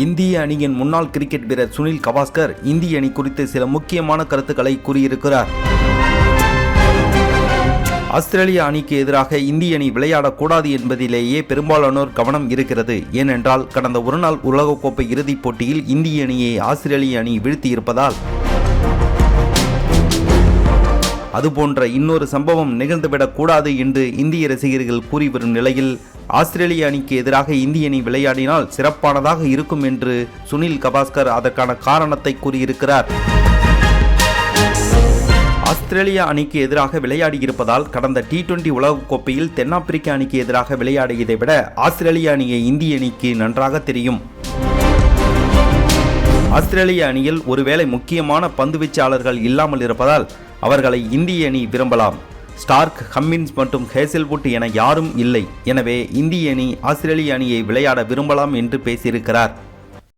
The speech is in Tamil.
இந்திய அணியின் முன்னாள் கிரிக்கெட் வீரர் சுனில் கவாஸ்கர் இந்திய அணி குறித்து சில முக்கியமான கருத்துக்களை கூறியிருக்கிறார். ஆஸ்திரேலிய அணிக்கு எதிராக இந்திய அணி விளையாடக்கூடாது என்பதிலேயே பெரும்பாலானோர் கவனம் இருக்கிறது. ஏனென்றால் கடந்த ஒருநாள் உலகக்கோப்பை இறுதிப் போட்டியில் இந்திய அணியை ஆஸ்திரேலிய அணி வீழ்த்தியிருப்பதால் அதுபோன்ற இன்னொரு சம்பவம் நிகழ்ந்துவிடக்கூடாது என்று இந்திய ரசிகர்கள் கூறி வரும் நிலையில் ஆஸ்திரேலிய அணிக்கு எதிராக இந்திய அணி விளையாடினால் சிறப்பானதாக இருக்கும் என்று சுனில் கவாஸ்கர் அதற்கான காரணத்தை கூறியிருக்கிறார். ஆஸ்திரேலிய அணிக்கு எதிராக விளையாடியிருப்பதால் கடந்த T20 உலகக்கோப்பையில் தென்னாப்பிரிக்க அணிக்கு எதிராக விளையாடியதை விட ஆஸ்திரேலிய அணியை இந்திய அணிக்கு நன்றாக தெரியும். ஆஸ்திரேலிய அணியில் ஒருவேளை முக்கியமான பந்துவீச்சாளர்கள் இல்லாமல் இருப்பதால் அவர்களை இந்திய அணி விரும்பலாம். ஸ்டார்க், ஹம்மின்ஸ் மற்றும் ஹேசல்வுட் என யாரும் இல்லை. எனவே இந்திய அணி ஆஸ்திரேலிய அணியை விளையாட விரும்பலாம் என்று பேசியிருக்கிறார்.